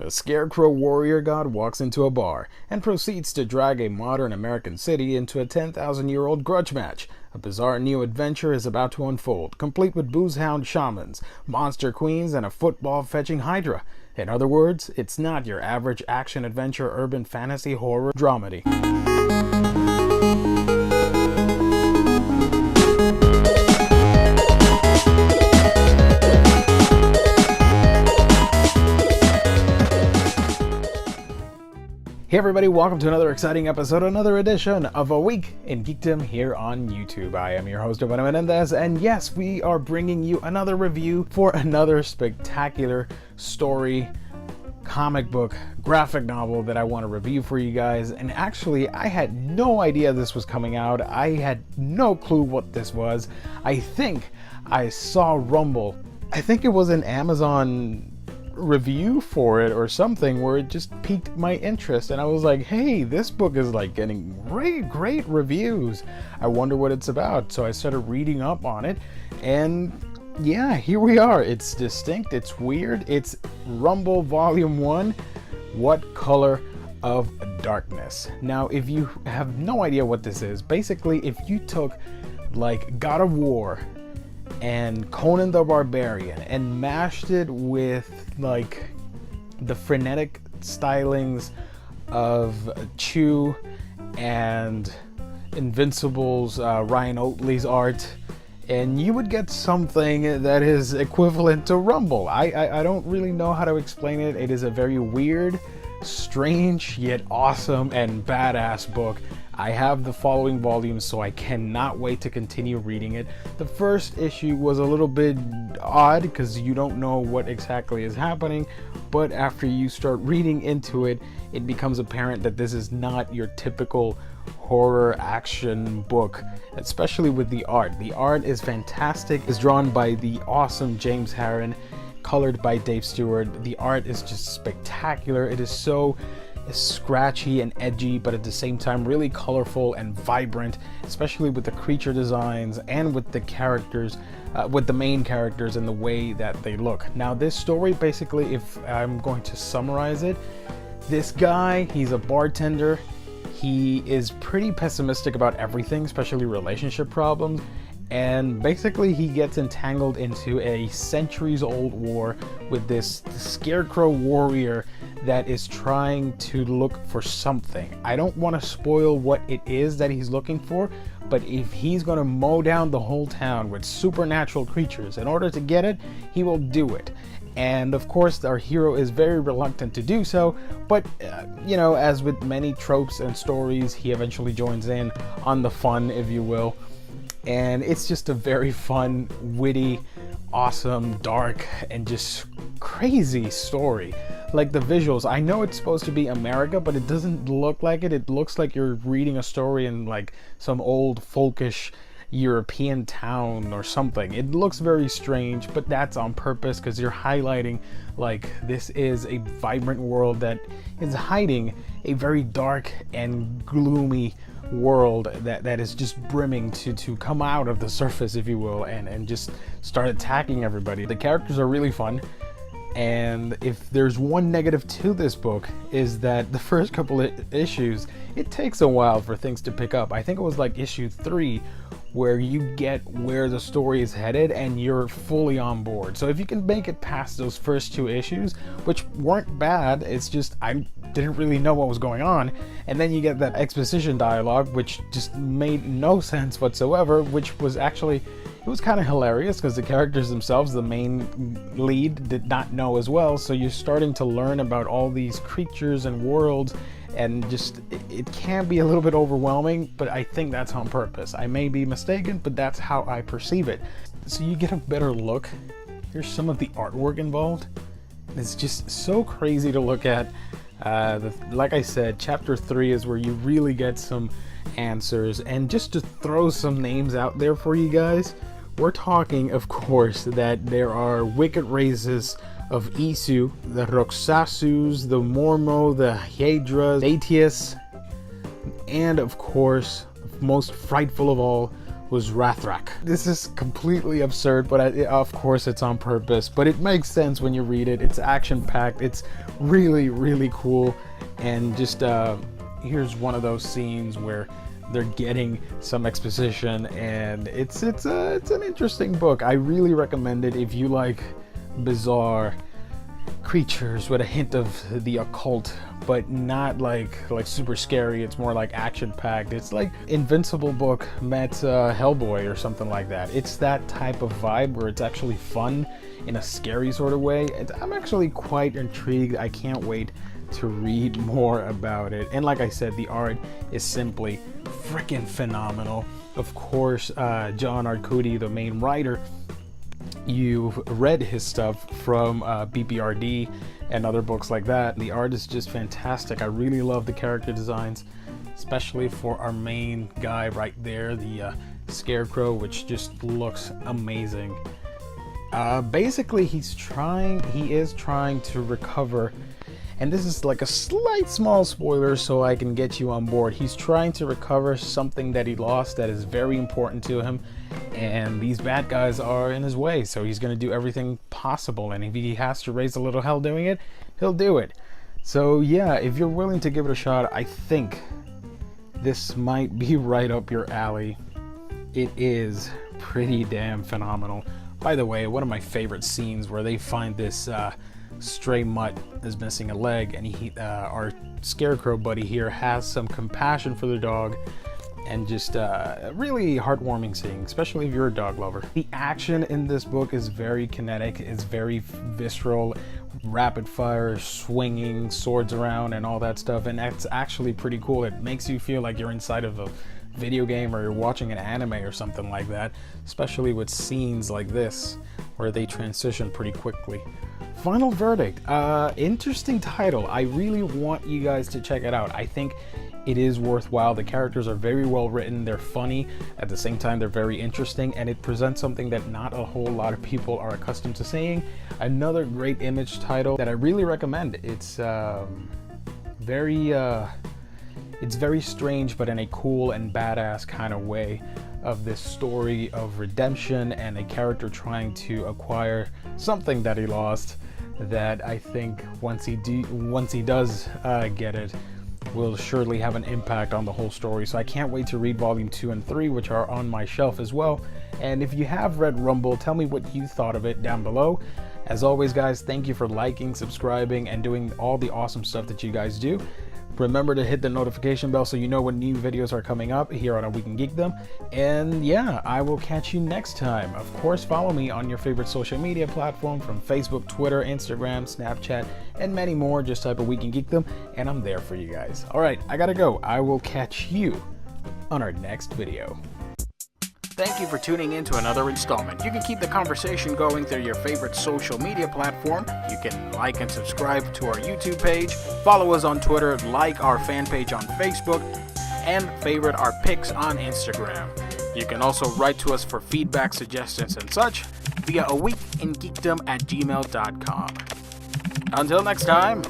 A scarecrow warrior god walks into a bar and proceeds to drag a modern American city into a 10,000-year-old grudge match. A bizarre new adventure is about to unfold, complete with booze-hound shamans, monster queens, and a football-fetching hydra. In other words, it's not your average action-adventure urban fantasy horror dramedy. Hey everybody, welcome to another exciting episode, another edition of A Week in Geekdom here on YouTube. I am your host, Giovanni Menendez, and yes, we are bringing you another review for another spectacular story, comic book, graphic novel that I want to review for you guys. And actually, I had no idea this was coming out. I had no clue what this was. I think I saw Rumble. I think it was an Amazon review for it or something where it just piqued my interest, and I was like, hey, this book is like getting great reviews. I wonder what it's about. So I started reading up on it, and yeah, here we are. It's distinct, it's weird. It's Rumble Volume 1, What Color of Darkness. Now, if you have no idea what this is, basically if you took like God of War and Conan the Barbarian and mashed it with like the frenetic stylings of Chew and Invincible's Ryan Oatley's art, and you would get something that is equivalent to Rumble. I don't really know how to explain it. It is a very weird, strange, yet awesome and badass book. I have the following volumes, so I cannot wait to continue reading it. The first issue was a little bit odd because you don't know what exactly is happening, but after you start reading into it, it becomes apparent that this is not your typical horror action book, especially with the art. The art is fantastic. It's drawn by the awesome James Harren, colored by Dave Stewart. The art is just spectacular. It is so scratchy and edgy, but at the same time really colorful and vibrant, especially with the creature designs and with the characters, with the main characters and the way that they look. Now, this story, basically, if I'm going to summarize it, this guy, he's a bartender. He is pretty pessimistic about everything, especially relationship problems. And basically he gets entangled into a centuries-old war with this scarecrow warrior that is trying to look for something. I don't want to spoil what it is that he's looking for, but if he's going to mow down the whole town with supernatural creatures in order to get it, he will do it. And of course, our hero is very reluctant to do so, but you know, as with many tropes and stories, he eventually joins in on the fun, if you will. And it's just a very fun, witty, awesome, dark, and just crazy story. Like the visuals, I know it's supposed to be America, but it doesn't look like it. It looks like you're reading a story in like some old folkish European town or something. It looks very strange, but that's on purpose because you're highlighting like this is a vibrant world that is hiding a very dark and gloomy world that is just brimming to come out of the surface, if you will, and just start attacking everybody. The characters are really fun, and if there's one negative to this book is that the first couple of issues, it takes a while for things to pick up. I think it was like issue 3 where you get where the story is headed and you're fully on board. So if you can make it past those first 2 issues, which weren't bad, it's just I didn't really know what was going on, and then you get that exposition dialogue which just made no sense whatsoever, which was actually, it was kind of hilarious because the characters themselves, the main lead, did not know as well. So you're starting to learn about all these creatures and worlds, and just it can be a little bit overwhelming, but I think that's on purpose. I may be mistaken, but that's how I perceive it. So you get a better look. Here's some of the artwork involved. It's just so crazy to look at. Like I said, chapter 3 is where you really get some answers. And just to throw some names out there for you guys, we're talking, of course, that there are wicked races of Isu, the Roxasus, the Mormo, the Hydras, Atius, and of course, most frightful of all, was Rathrak. This is completely absurd, but of course it's on purpose, but it makes sense when you read it. It's action-packed, it's really, really cool, and just here's one of those scenes where they're getting some exposition, and it's an interesting book. I really recommend it if you like bizarre creatures with a hint of the occult, but not like super scary. It's more like action-packed. It's like Invincible book met Hellboy or something like that. It's that type of vibe where it's actually fun in a scary sort of way. I'm actually quite intrigued. I can't wait to read more about it. And like I said, the art is simply freaking phenomenal. Of course, John Arcudi, the main writer, you've read his stuff from BPRD and other books like that. The art is just fantastic. I really love the character designs, especially for our main guy right there, the Scarecrow, which just looks amazing. Basically, he is trying to recover, and this is like a small spoiler so I can get you on board. He's trying to recover something that he lost that is very important to him, and these bad guys are in his way, so he's going to do everything possible, and if he has to raise a little hell doing it, he'll do it. So yeah, if you're willing to give it a shot, I think this might be right up your alley. It is pretty damn phenomenal. By the way, one of my favorite scenes where they find this stray mutt is missing a leg, and our Scarecrow buddy here has some compassion for the dog, and just a really heartwarming scene, especially if you're a dog lover. The action in this book is very kinetic, it's very visceral, rapid fire, swinging swords around and all that stuff, and that's actually pretty cool. It makes you feel like you're inside of a video game or you're watching an anime or something like that, especially with scenes like this where they transition pretty quickly. Final verdict, interesting title. I really want you guys to check it out. I think it is worthwhile. The characters are very well written, they're funny, at the same time they're very interesting, and it presents something that not a whole lot of people are accustomed to seeing. Another great Image title that I really recommend. It's very strange, but in a cool and badass kind of way, of this story of redemption and a character trying to acquire something that he lost, that I think once he does get it, will surely have an impact on the whole story. So I can't wait to read volume 2 and 3, which are on my shelf as well. And if you have read Rumble, tell me what you thought of it down below. As always, guys, thank you for liking, subscribing, and doing all the awesome stuff that you guys do. Remember to hit the notification bell so you know when new videos are coming up here on A Week in Geekdom. And yeah, I will catch you next time. Of course, follow me on your favorite social media platform, from Facebook, Twitter, Instagram, Snapchat, and many more. Just type A Week in Geekdom and I'm there for you guys. Alright, I gotta go. I will catch you on our next video. Thank you for tuning in to another installment. You can keep the conversation going through your favorite social media platform. You can like and subscribe to our YouTube page, follow us on Twitter, like our fan page on Facebook, and favorite our pics on Instagram. You can also write to us for feedback, suggestions, and such via aweekingeekdom@gmail.com. Until next time.